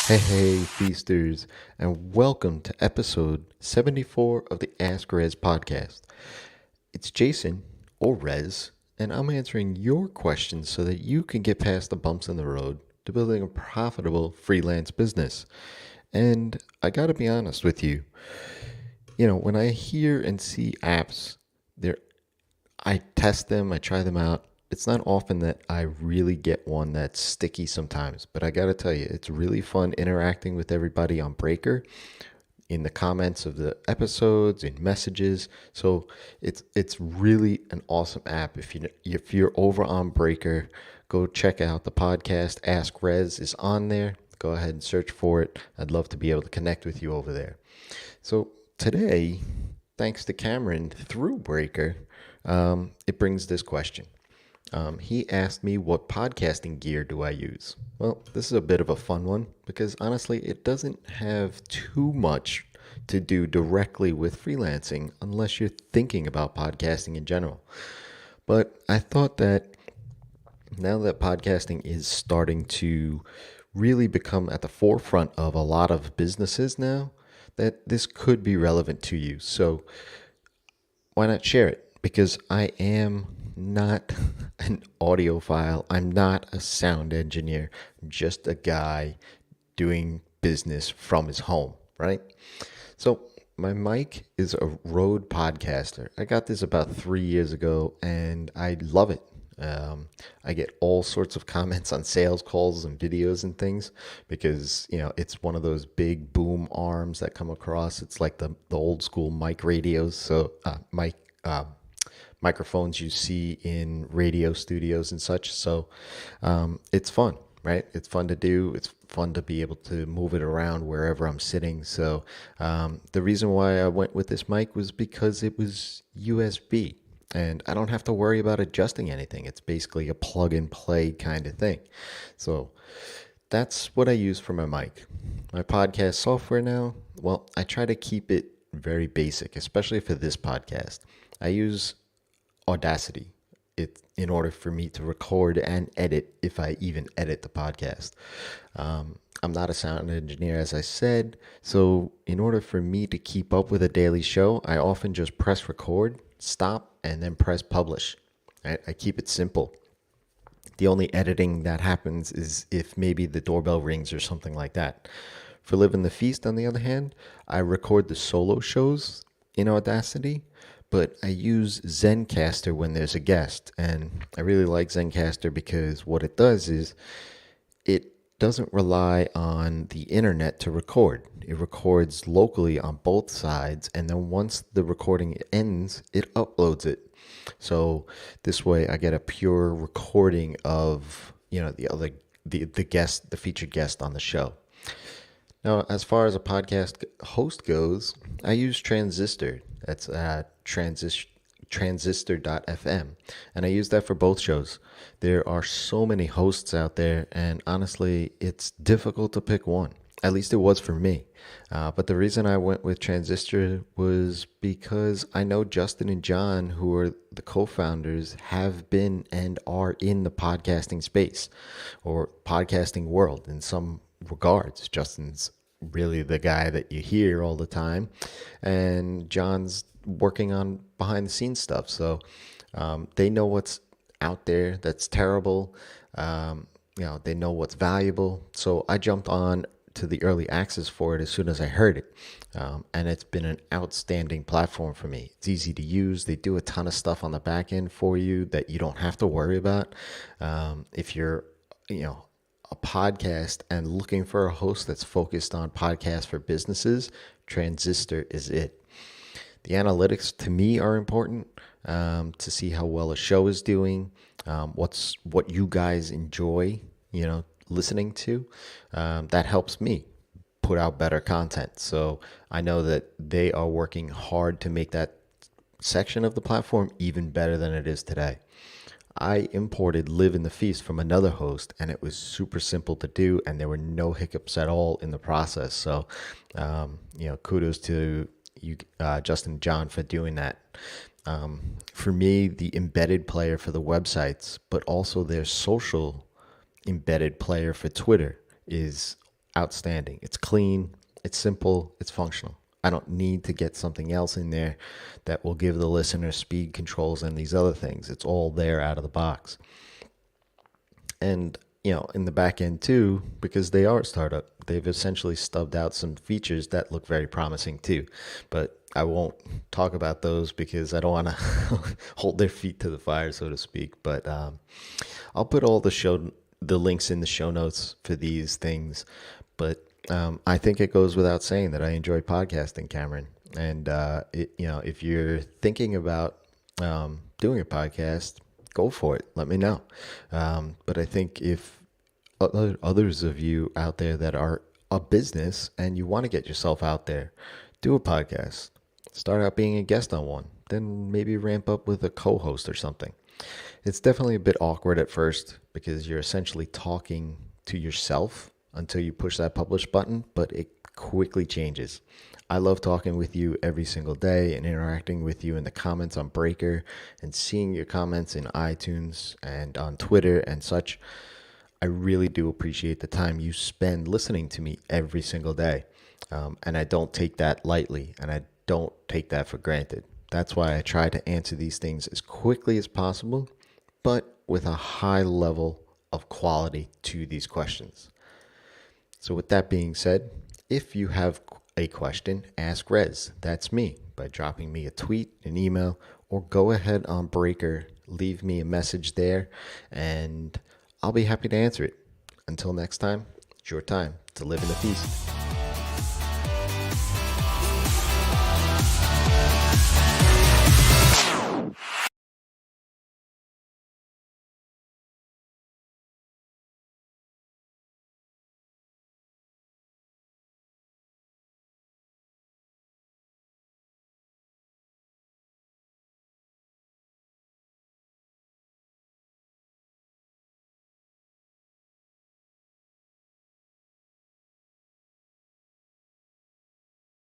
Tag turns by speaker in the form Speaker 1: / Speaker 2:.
Speaker 1: Hey, feasters, and welcome to episode 74 of the Ask Rezzz podcast. It's Jason, or Rezzz, and I'm answering your questions so that you can get past the bumps in the road to building a profitable freelance business. And I gotta be honest with you, when I hear and see apps, I test them, I try them out. It's not often that I really get one that's sticky sometimes, but I got to tell you, it's really fun interacting with everybody on Breaker in the comments of the episodes, in messages. So it's really an awesome app. If you're over on Breaker, go check out the podcast. Ask Rezzz is on there. Go ahead and search for it. I'd love to be able to connect with you over there. So today, thanks to Cameron through Breaker, it brings this question. He asked me, what podcasting gear do I use? Well, this is a bit of a fun one because honestly, it doesn't have too much to do directly with freelancing unless you're thinking about podcasting in general. But I thought that now that podcasting is starting to really become at the forefront of a lot of businesses now, that this could be relevant to you. So why not share it? Because I am not an audiophile. I'm not a sound engineer. I'm just a guy doing business from his home, right? So my mic is a Rode Podcaster. I got this about 3 years ago and I love it. I get all sorts of comments on sales calls and videos and things because, it's one of those big boom arms that come across. It's like the old school mic radios. So microphones you see in radio studios and such. So it's fun, right? It's fun to do. It's fun to be able to move it around wherever I'm sitting. So the reason why I went with this mic was because it was USB. And I don't have to worry about adjusting anything. It's basically a plug and play kind of thing. So that's what I use for my mic. My podcast software now, well, I try to keep it very basic, especially for this podcast. I use Audacity in order for me to record and edit, if I even edit the podcast. I'm not a sound engineer, as I said, so in order for me to keep up with a daily show, I often just press record, stop, and then press publish. I keep it simple. The only editing that happens is if maybe the doorbell rings or something like that. For Living the Feast, on the other hand, I record the solo shows in Audacity, but I use Zencastr when there's a guest. And I really like Zencastr because what it does is it doesn't rely on the internet to record. It records locally on both sides, and then once the recording ends, it uploads it. So this way I get a pure recording of, the featured guest on the show. Now, as far as a podcast host goes, I use Transistor. That's transistor.fm. And I use that for both shows. There are so many hosts out there, and honestly, it's difficult to pick one. At least it was for me. But the reason I went with Transistor was because I know Justin and John, who are the co-founders, have been and are in the podcasting space or podcasting world in some regards. Justin's really the guy that you hear all the time, and John's working on behind the scenes stuff. So they know what's out there that's terrible. They know what's valuable. So I jumped on to the early access for it as soon as I heard it. And it's been an outstanding platform for me. It's easy to use. They do a ton of stuff on the back end for you that you don't have to worry about. If you're, a podcast and looking for a host that's focused on podcasts for businesses, Transistor is it. The analytics to me are important to see how well a show is doing, what you guys enjoy, listening to. That helps me put out better content. So I know that they are working hard to make that section of the platform even better than it is today. I imported Live in the Feast from another host, and it was super simple to do, and there were no hiccups at all in the process. So, kudos to you, Justin and John, for doing that. For me, the embedded player for the websites, but also their social embedded player for Twitter is outstanding. It's clean, it's simple, it's functional. I don't need to get something else in there that will give the listener speed controls and these other things. It's all there out of the box. And, in the back end too, because they are a startup, they've essentially stubbed out some features that look very promising too. But I won't talk about those because I don't want to hold their feet to the fire, so to speak. But I'll put all the links in the show notes for these things. But I think it goes without saying that I enjoy podcasting, Cameron. And if you're thinking about doing a podcast, go for it. Let me know. But I think if others of you out there that are a business and you want to get yourself out there, do a podcast. Start out being a guest on one, then maybe ramp up with a co-host or something. It's definitely a bit awkward at first because you're essentially talking to yourself until you push that publish button, but it quickly changes. I love talking with you every single day and interacting with you in the comments on Breaker and seeing your comments in iTunes and on Twitter and such. I really do appreciate the time you spend listening to me every single day. And I don't take that lightly, and I don't take that for granted. That's why I try to answer these things as quickly as possible, but with a high level of quality to these questions. So with that being said, if you have a question, ask Rezzz. That's me, by dropping me a tweet, an email, or go ahead on Breaker, leave me a message there, and I'll be happy to answer it. Until next time, it's your time to live in the feast.